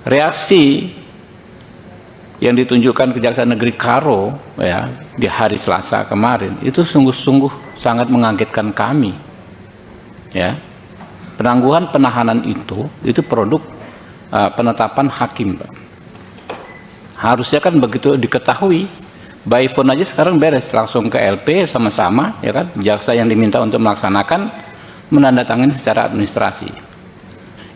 Reaksi yang ditunjukkan Kejaksaan Negeri Karo ya di hari Selasa kemarin itu sungguh-sungguh sangat mengagetkan kami. Ya, penangguhan penahanan itu produk penetapan hakim, Pak. Harusnya kan begitu diketahui, by phone aja sekarang beres, langsung ke LP sama-sama, ya kan? Jaksa yang diminta untuk melaksanakan menandatangani secara administrasi.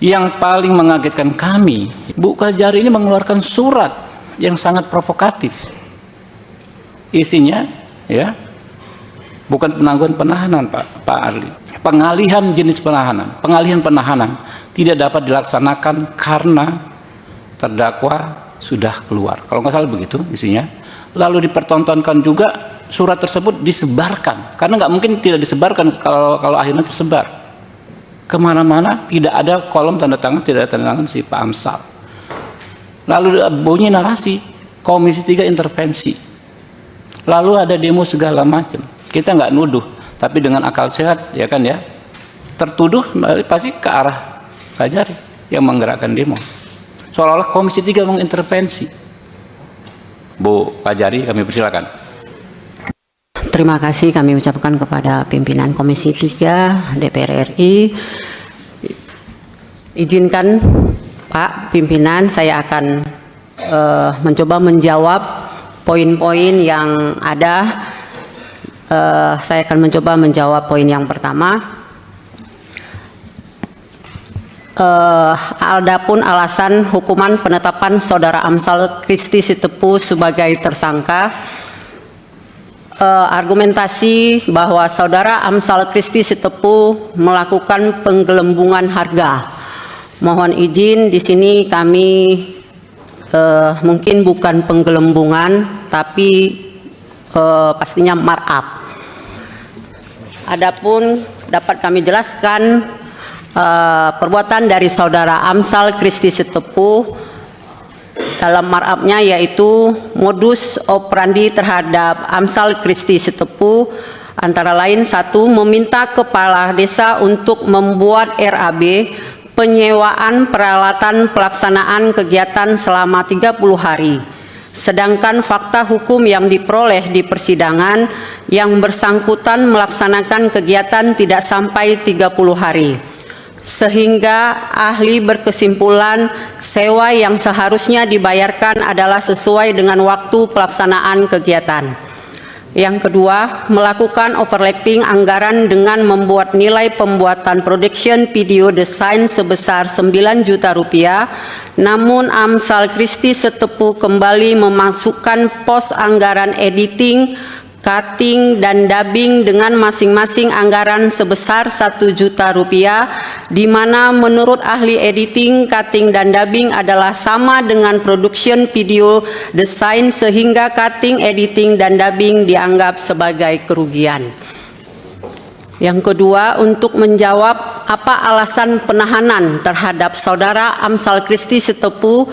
Yang paling mengagetkan kami, Bu Kajari ini mengeluarkan surat yang sangat provokatif. Isinya, ya, bukan penangguhan penahanan, Pak Arli. Pengalihan jenis penahanan. Pengalihan penahanan tidak dapat dilaksanakan karena terdakwa sudah keluar. Kalau nggak salah begitu isinya. Lalu dipertontonkan juga surat tersebut disebarkan. Karena nggak mungkin tidak disebarkan kalau akhirnya tersebar. Kemana-mana tidak ada kolom tanda tangan, tidak ada tanda tangan si Pak Amsal. Lalu bunyi narasi Komisi 3 intervensi. Lalu ada demo segala macam. Kita nggak nuduh, tapi dengan akal sehat, ya kan ya, tertuduh pasti ke arah Kajari yang menggerakkan demo. Seolah-olah Komisi 3 mengintervensi. Bu Kajari, kami persilakan. Terima kasih kami ucapkan kepada pimpinan Komisi 3 DPR RI. Izinkan Pak Pimpinan, saya akan mencoba menjawab poin-poin yang ada. Saya akan mencoba menjawab poin yang pertama. Adapun alasan hukuman penetapan Saudara Amsal Christy Sitepu sebagai tersangka, argumentasi bahwa Saudara Amsal Christy Sitepu melakukan penggelembungan harga. Mohon izin, di sini kami mungkin bukan penggelembungan, tapi pastinya markup. Adapun dapat kami jelaskan, perbuatan dari Saudara Amsal Christy Sitepu dalam markup-nya yaitu modus operandi terhadap Amsal Christy Sitepu antara lain: 1. Meminta kepala desa untuk membuat RAB penyewaan peralatan pelaksanaan kegiatan selama 30 hari. Sedangkan fakta hukum yang diperoleh di persidangan yang bersangkutan melaksanakan kegiatan tidak sampai 30 hari. Sehingga ahli berkesimpulan sewa yang seharusnya dibayarkan adalah sesuai dengan waktu pelaksanaan kegiatan. Yang kedua, melakukan overlapping anggaran dengan membuat nilai pembuatan production video desain sebesar 9 juta rupiah, namun Amsal Christy Sitepu kembali memasukkan pos anggaran editing, cutting, dan dubbing dengan masing-masing anggaran sebesar 1 juta rupiah, di mana menurut ahli editing, cutting, dan dubbing adalah sama dengan production video desain, sehingga cutting, editing, dan dubbing dianggap sebagai kerugian. Yang kedua, untuk menjawab apa alasan penahanan terhadap Saudara Amsal Christy Sitepu,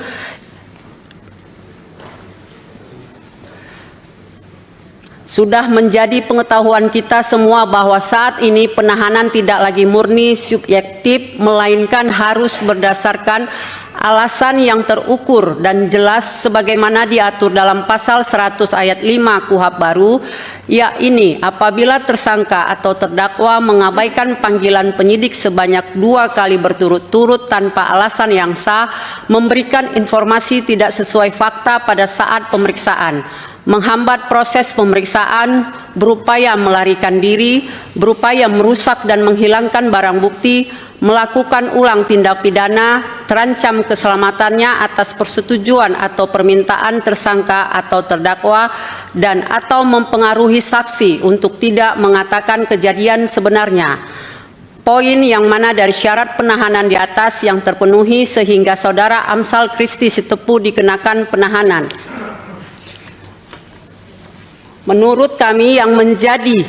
sudah menjadi pengetahuan kita semua bahwa saat ini penahanan tidak lagi murni subjektif, melainkan harus berdasarkan alasan yang terukur dan jelas sebagaimana diatur dalam pasal 100 ayat 5 KUHP baru, yakni apabila tersangka atau terdakwa mengabaikan panggilan penyidik sebanyak 2 kali berturut-turut tanpa alasan yang sah, memberikan informasi tidak sesuai fakta pada saat pemeriksaan, menghambat proses pemeriksaan, berupaya melarikan diri, berupaya merusak dan menghilangkan barang bukti, melakukan ulang tindak pidana, terancam keselamatannya atas persetujuan atau permintaan tersangka atau terdakwa, dan atau mempengaruhi saksi untuk tidak mengatakan kejadian sebenarnya. Poin yang mana dari syarat penahanan di atas yang terpenuhi sehingga Saudara Amsal Christy Sitepu dikenakan penahanan. Menurut kami yang menjadi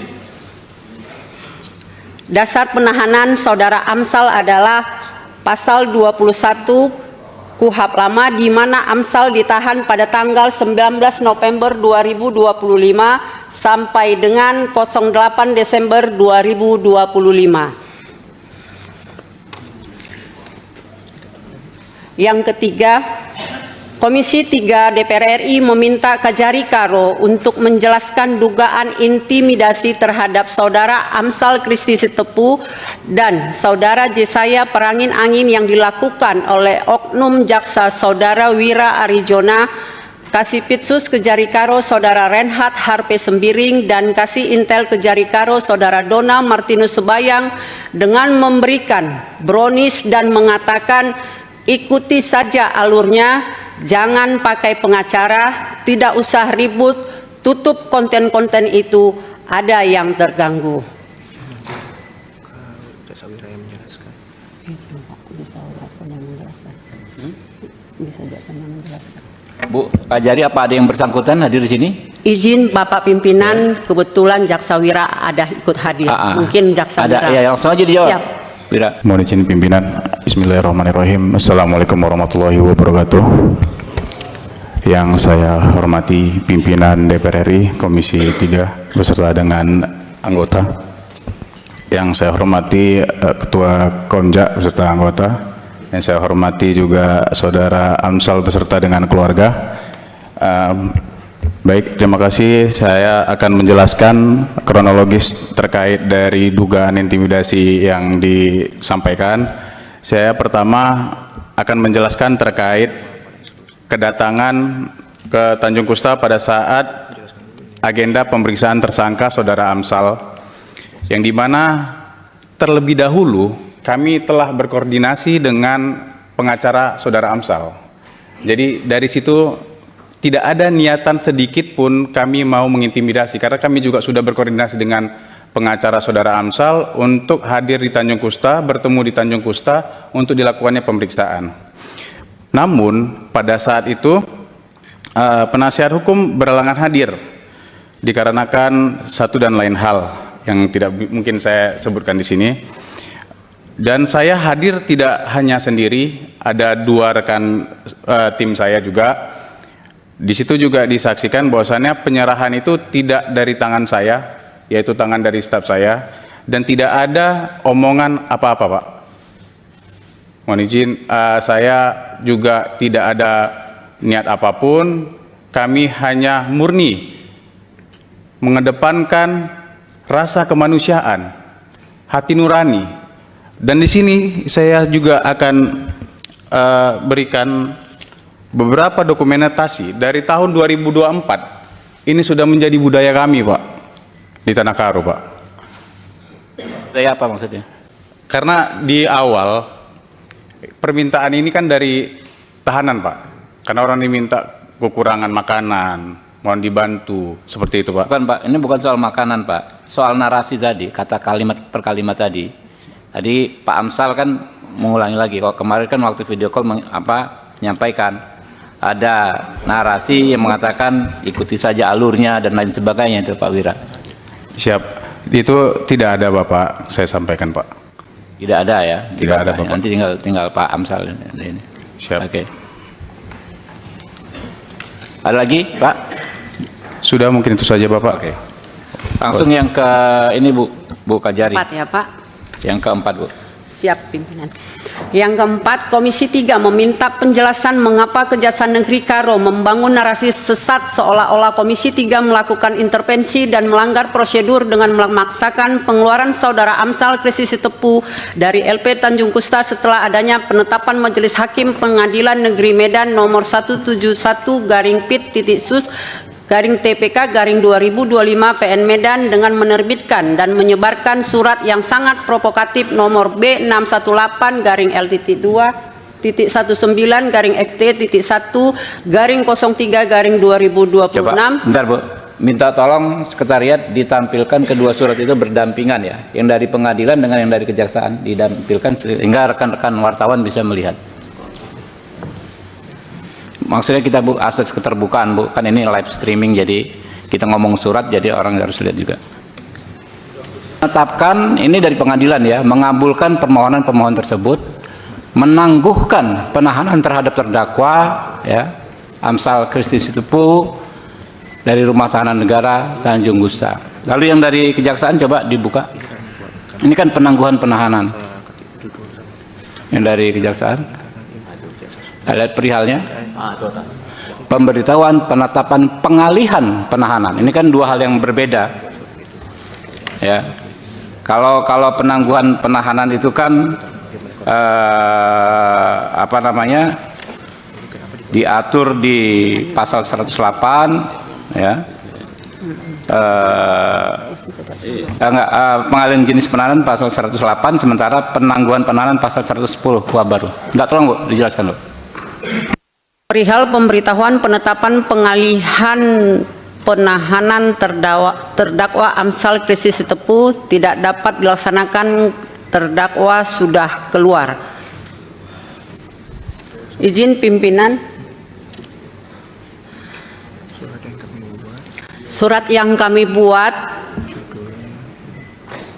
dasar penahanan Saudara Amsal adalah pasal 21 KUHP lama, di mana Amsal ditahan pada tanggal 19 November 2025 sampai dengan 08 Desember 2025. Yang ketiga, Komisi 3 DPR RI meminta Kajari Karo untuk menjelaskan dugaan intimidasi terhadap Saudara Amsal Kristi Sitepu dan Saudara Jesaya Perangin Angin yang dilakukan oleh Oknum Jaksa Saudara Wira Arijona, Kasipitsus Kejari Karo Saudara Renhat Harpe Sembiring, dan Kasih Intel Kejari Karo Saudara Dona Martinus Sebayang dengan memberikan brownies dan mengatakan, ikuti saja alurnya, jangan pakai pengacara, tidak usah ribut, tutup konten-konten itu, ada yang terganggu. Bu Kajari, apa ada yang bersangkutan hadir di sini? Izin Bapak Pimpinan, kebetulan Jaksa Wira ada ikut hadir. Mungkin Jaksa ada, Wira. ya, langsung aja dijawab. Siap. Wira. Mohon izin pimpinan. Bismillahirrahmanirrahim. Assalamualaikum warahmatullahi wabarakatuh. Yang saya hormati pimpinan DPR RI Komisi 3 beserta dengan anggota. Yang saya hormati Ketua Komja beserta anggota. Yang saya hormati juga Saudara Amsal beserta dengan keluarga. Baik, terima kasih. Saya akan menjelaskan kronologis terkait dari dugaan intimidasi yang disampaikan. Saya pertama akan menjelaskan terkait kedatangan ke Tanjung Kusta pada saat agenda pemeriksaan tersangka Saudara Amsal, yang dimana terlebih dahulu kami telah berkoordinasi dengan pengacara Saudara Amsal. Jadi dari situ tidak ada niatan sedikit pun kami mau mengintimidasi, karena kami juga sudah berkoordinasi dengan pengacara Saudara Amsal untuk hadir di Tanjung Kusta, bertemu di Tanjung Kusta untuk dilakukannya pemeriksaan. Namun pada saat itu penasihat hukum berhalangan hadir dikarenakan satu dan lain hal yang tidak mungkin saya sebutkan di sini. Dan saya hadir tidak hanya sendiri, ada dua rekan tim saya juga. Di situ juga disaksikan bahwasannya penyerahan itu tidak dari tangan saya, yaitu tangan dari staf saya, dan tidak ada omongan apa-apa, Pak. Mohon izin, saya juga tidak ada niat apapun. Kami hanya murni mengedepankan rasa kemanusiaan, hati nurani. Dan di sini saya juga akan berikan beberapa dokumentasi dari tahun 2024. Ini sudah menjadi budaya kami, Pak, di Tanah Karo, Pak. Budaya apa maksudnya? Karena di awal permintaan ini kan dari tahanan, Pak. Karena orang diminta kekurangan makanan, mohon dibantu, seperti itu, Pak. Bukan, Pak, ini bukan soal makanan, Pak. Soal narasi tadi, kata kalimat per kalimat tadi. Tadi Pak Amsal kan mengulangi lagi. Kalau kemarin kan waktu video call menyampaikan ada narasi yang mengatakan ikuti saja alurnya dan lain sebagainya, itu Pak Wira. Siap. Itu tidak ada, Bapak, saya sampaikan, Pak. Tidak ada ya? Tidak ada, Bapak. Nanti tinggal Pak Amsal ini. Siap. Oke. Ada lagi, Pak? Sudah, mungkin itu saja, Bapak. Oke. Langsung yang ke ini, Bu Kajari. 4 ya, Pak. Yang keempat, Bu. Siap, pimpinan. Yang keempat, Komisi 3 meminta penjelasan mengapa Kejaksaan Negeri Karo membangun narasi sesat seolah-olah Komisi 3 melakukan intervensi dan melanggar prosedur dengan memaksakan pengeluaran Saudara Amsal Kristi Sitepu dari LP Tanjung Kusta setelah adanya penetapan Majelis Hakim Pengadilan Negeri Medan nomor 171/PIT.SUS /TPK/2025 PN Medan dengan menerbitkan dan menyebarkan surat yang sangat provokatif nomor B618-L2-FT.1/03/03/2026. Bentar, Bu. Minta tolong sekretariat ditampilkan kedua surat itu berdampingan ya. Yang dari pengadilan dengan yang dari kejaksaan ditampilkan sehingga rekan-rekan wartawan bisa melihat. Maksudnya kita akses keterbukaan, Bu. Kan ini live streaming, jadi kita ngomong surat, jadi orang harus lihat juga. Menetapkan ini dari pengadilan ya, mengabulkan permohonan pemohon tersebut, menangguhkan penahanan terhadap terdakwa ya, Amsal Kristi Sitepu dari Rumah Tahanan Negara Tanjung Kusta. Lalu yang dari kejaksaan coba dibuka. Ini kan penangguhan penahanan. Yang dari kejaksaan. Lihat perihalnya. Pemberitahuan penetapan pengalihan penahanan. Ini kan dua hal yang berbeda. Ya. Kalau penangguhan penahanan itu kan apa namanya? Diatur di pasal 108 ya. Pengalihan jenis penahanan pasal 108, sementara penangguhan penahanan pasal 110 kuhap baru. Enggak, tolong Bu, dijelaskan Bu. Perihal pemberitahuan penetapan pengalihan penahanan terdakwa Amsal Kristi Sitepu tidak dapat dilaksanakan, terdakwa sudah keluar. Izin pimpinan. Surat yang kami buat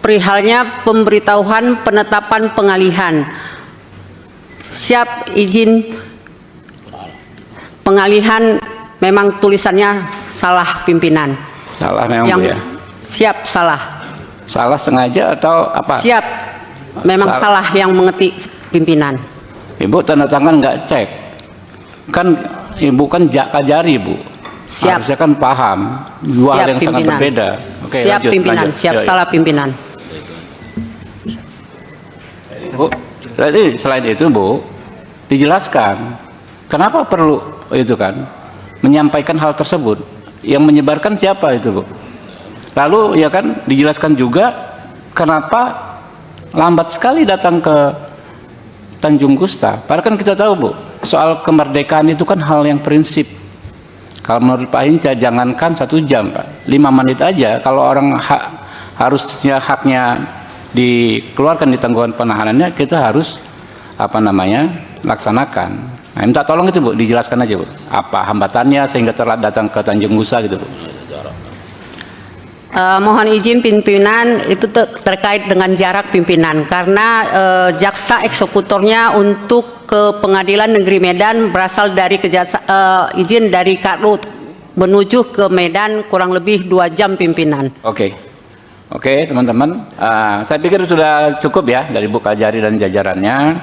perihalnya pemberitahuan penetapan pengalihan. Siap izin pengalihan, memang tulisannya salah pimpinan. Salah memang Yang Bu ya. Siap salah. Salah sengaja atau apa? Siap. Memang salah yang mengetik pimpinan. Ibu tanda tangan nggak cek. Kan Ibu kan Kajari Bu. Siap. Harusnya kan paham. Dua hal yang sangat pimpinan. berbeda. Oke, Siap lanjut, pimpinan. lanjut. Siap Yuk, salah pimpinan. Bu, jadi selain itu Bu, dijelaskan kenapa perlu itu kan menyampaikan hal tersebut. Yang menyebarkan siapa itu Bu? Lalu ya kan dijelaskan juga kenapa lambat sekali datang ke Tanjung Gusta. Padahal kan kita tahu Bu, soal kemerdekaan itu kan hal yang prinsip. Kalau menurut Pak Hinca, jangankan 1 jam Pak, 5 menit aja. Kalau orang harusnya haknya dikeluarkan di tangguhan penahanannya, kita harus apa namanya laksanakan. Nah, minta tolong itu Bu, dijelaskan aja Bu, apa hambatannya sehingga telat datang ke Tanjung Gusta gitu Bu. Mohon izin pimpinan, itu terkait dengan jarak pimpinan, karena jaksa eksekutornya untuk ke Pengadilan Negeri Medan berasal dari izin dari Karut menuju ke Medan kurang lebih 2 jam pimpinan. Oke, teman-teman, saya pikir sudah cukup ya dari Bu Kajari dan jajarannya.